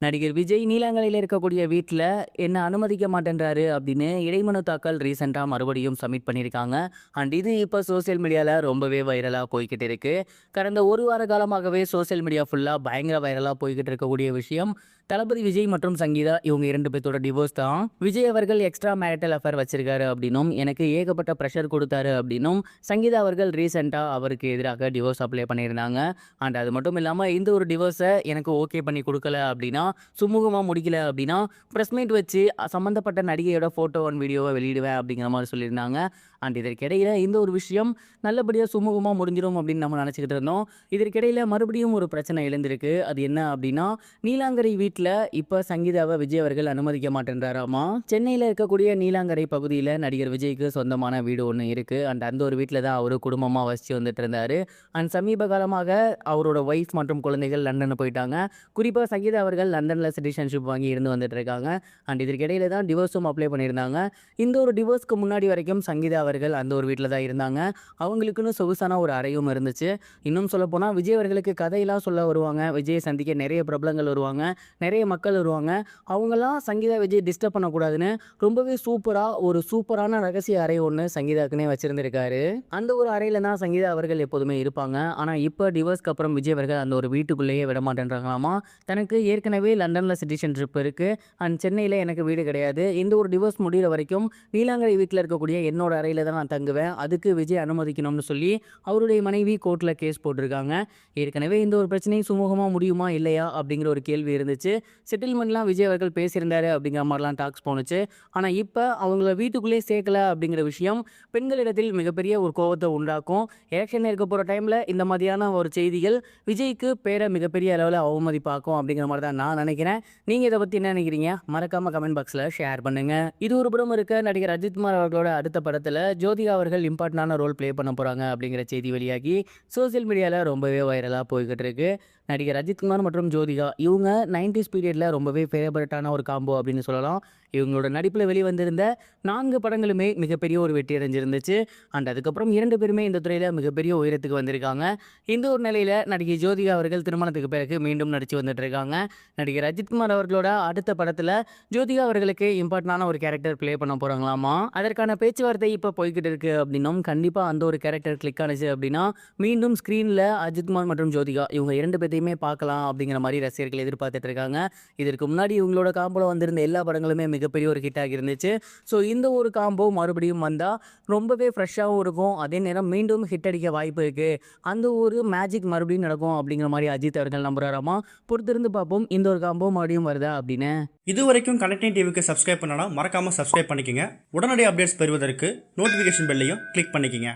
நடிகர் விஜய் நீலாங்கரையில இருக்கக்கூடிய வீட்ல என்ன அனுமதிக்க மாட்டேன்றாரு அப்படின்னு இடைமனு தாக்கல் ரீசெண்டா மறுபடியும் சப்மிட் பண்ணியிருக்காங்க. அண்ட் இது இப்போ சோசியல் மீடியால ரொம்பவே வைரலா போய்க்கிட்டு இருக்கு. கடந்த ஒரு வார காலமாகவே சோசியல் மீடியா ஃபுல்லா பயங்கர வைரலா போய்க்கிட்டு இருக்கக்கூடிய விஷயம் தளபதி விஜய் மற்றும் சங்கீதா இவங்க 2 பேத்தோட டிவோர்ஸ் தான். விஜய் அவர்கள் எக்ஸ்ட்ரா மேரிட்டல் அஃபேர் வச்சிருக்காரு அப்படின்னும், எனக்கு ஏகப்பட்ட ப்ரெஷர் கொடுத்தாரு அப்படின்னும் சங்கீதா அவர்கள் ரீசெண்டா அவருக்கு எதிராக டிவோர்ஸ் அப்ளை பண்ணியிருந்தாங்க. அண்ட் அது மட்டும் இல்லாம இந்த ஒரு டிவோர்ஸை எனக்கு ஓகே பண்ணி கொடுக்கல அப்படின்னா, சுமூகமா முடிக்கல அப்படின்னா, பிரஸ் மீட் வச்சு சம்மந்தப்பட்ட நடிகையோட ஃபோட்டோ அண்ட் வீடியோவை வெளியிடுவேன் அப்படிங்கிற மாதிரி சொல்லியிருந்தாங்க. அண்ட் இதற்கிடையில இந்த ஒரு விஷயம் நல்லபடியா சுமூகமா முடிஞ்சிடும் அப்படின்னு நம்ம நினச்சிக்கிட்டு இருந்தோம். இதற்கிடையில மறுபடியும் ஒரு பிரச்சனை எழுந்திருக்கு. அது என்ன அப்படின்னா, நீலாங்கரை வீட்ல இப்ப சங்கீதாவை விஜய் அவர்கள் அனுமதிக்க மாட்டேன்றாராமா. சென்னையில இருக்கக்கூடிய நீலாங்கரை பகுதியில நடிகர் விஜய்க்கு சொந்தமான வீடு ஒண்ணு இருக்கு. அண்ட் அந்த ஒரு வீட்ல தான் அவரு குடும்பமா வசிச்சு வந்துட்டு இருந்தாரு. அண்ட் சமீப காலமாக அவரோட ஒய்ஃப் மற்றும் குழந்தைகள் லண்டன் போயிட்டாங்க. குறிப்பா சங்கீதா அவர்கள் லண்டன்ல சிட்டிசன்ஷிப் வாங்கி இருந்து வந்துட்டு இருக்காங்க. அண்ட் இதற்கிடையில தான் டிவோர்ஸும் அப்ளை பண்ணியிருந்தாங்க. இந்த ஒரு டிவோர்ஸ்க்கு முன்னாடி வரைக்கும் சங்கீதா அவர்கள் அந்த ஒரு வீட்டில் தான் இருந்தாங்க. அவங்களுக்குன்னு சொகுசான ஒரு அறையும் இருந்துச்சு. இன்னும் சொல்லப்போனால் விஜய் அவர்களுக்கு கதையெல்லாம் சொல்ல வருவாங்க. விஜயை சந்திக்க நிறைய பிரபலங்கள் வருவாங்க, நிறைய மக்கள் வருவாங்க. அவங்கெல்லாம் சங்கீதா விஜய் டிஸ்டர்ப் பண்ணக்கூடாதுன்னு ரொம்பவே ஒரு சூப்பரான ரகசிய அறை ஒன்று சங்கீதாக்குன்னே வச்சிருந்திருக்காரு. அந்த ஒரு அறையில் தான் சங்கீதா அவர்கள் எப்போதுமே இருப்பாங்க. ஆனால் இப்போ டிவோர்ஸ்க்கு அப்புறம் விஜய் அவர்கள் அந்த ஒரு வீட்டுக்குள்ளேயே விட மாட்டேன்றாங்களாமா. தனக்கு ஏற்கனவே லண்டனில் சிட்டிசன்ஷிப் இருக்குது, அண்ட் சென்னையில் எனக்கு வீடு கிடையாது. இந்த ஒரு டிவோர்ஸ் முடிகிற வரைக்கும் நீலாங்கரை வீட்டில் இருக்கக்கூடிய என்னோட அறையில் தான் நான் தங்குவேன். அதுக்கு விஜய் அனுமதிக்கணும்னு சொல்லி அவருடைய மனைவி கோர்ட்டில் கேஸ் போட்டிருக்காங்க. ஏற்கனவே இந்த ஒரு பிரச்சனை சுமூகமாக முடியுமா இல்லையா அப்படிங்கிற ஒரு கேள்வி இருந்துச்சு. செட்டில்மெண்ட்லாம் விஜய் அவர்கள் பேசியிருந்தாரு அப்படிங்கிற மாதிரிலாம் டாக்ஸ் போணுச்சு. ஆனால் இப்போ அவங்கள வீட்டுக்குள்ளே சேர்க்கல அப்படிங்கிற விஷயம் பெண்களிடத்தில் மிகப்பெரிய ஒரு கோபத்தை உண்டாக்கும். எலெக்ஷன் இருக்க போகிற டைமில் இந்த மாதிரியான ஒரு செய்திகள் விஜய்க்கு பேரை மிகப்பெரிய அளவில் அவமதிப்பாக்கும் அப்படிங்கிற மாதிரி தான் நான் நினைக்கிறேன். நீங்கள் இதை பற்றி என்ன நினைக்கிறீங்க? மறக்காமல் கமெண்ட் பாக்ஸில் ஷேர் பண்ணுங்கள். இது ஒரு புறம் இருக்க, நடிகர் அஜித்குமார் அவர்களோட அடுத்த படத்தில் ஜோதிகா அவர்கள் இம்பார்ட்டண்டான ரோல் ப்ளே பண்ண போகிறாங்க அப்படிங்கிற செய்தி வெளியாகி சோசியல் மீடியாவில் ரொம்பவே வைரலாக போய்கிட்டு இருக்கு. நடிகர் அஜித்குமார் மற்றும் ஜோதிகா இவங்க 90s பீரியடில் ரொம்பவே ஃபேவரட்டான ஒரு காம்போ அப்படின்னு சொல்லலாம். இவங்களோட நடிப்பில் வெளிவந்திருந்த 4 படங்களுமே மிகப்பெரிய ஒரு வெற்றி அடைஞ்சிருந்துச்சு. அண்ட் அதுக்கப்புறம் 2 பேருமே இந்த துறையில் மிகப்பெரிய உயரத்துக்கு வந்திருக்காங்க. இந்த ஒரு நிலையில் நடிகை ஜோதிகா அவர்கள் திருமணத்துக்கு பிறகு மீண்டும் நடித்து வந்துட்டு இருக்காங்க. நடிகர் அஜித்குமார் அவர்களோட அடுத்த படத்தில் ஜோதிகா அவர்களுக்கு இம்பார்ட்டண்டான ஒரு கேரக்டர் ப்ளே பண்ண போகிறாங்களாமா. அதற்கான பேச்சுவார்த்தை இப்போ போய்கிட்டு இருக்கு அப்படின்னும், கண்டிப்பாக அந்த ஒரு கேரக்டர் கிளிக் ஆனிச்சு அப்படின்னா மீண்டும் ஸ்க்ரீனில் அஜித்குமார் மற்றும் ஜோதிகா இவங்க 2 பேத்தையுமே பார்க்கலாம் அப்படிங்கிற மாதிரி ரசிகர்கள் எதிர்பார்த்துட்டு இருக்காங்க. இதற்கு முன்னாடி இவங்களோட காம்போல வந்திருந்த எல்லா படங்களுமே மிகப்பெரிய ஒரு ஹிட் ஆகியிருந்துச்சு. ஸோ இந்த ஒரு காம்போ மறுபடியும் வந்தால் ரொம்பவே ஃப்ரெஷ்ஷாகவும் இருக்கும். அதே நேரம் மீண்டும் ஹிட் அடிக்க வாய்ப்பு இருக்குது. அந்த ஒரு மேஜிக் மறுபடியும் நடக்கும் அப்படிங்கிற மாதிரி அஜித் அவர்கள் நம்புறாராமா. பொறுத்திருந்து பார்ப்போம் இந்த ஒரு காம்போ மறுபடியும் வருதா அப்படின்னு. இது வரைக்கும் கனெக்டிங் டிவிக்கு சப்ஸ்கிரைப் பண்ணனா மறக்காமல் சப்ஸ்கிரைப் பண்ணிக்கங்க. உடனடி அப்டேட்ஸ் பெறுவதற்கு நோட்டிஃபிகேஷன் பெல்லையும் கிளிக் பண்ணிக்கங்க.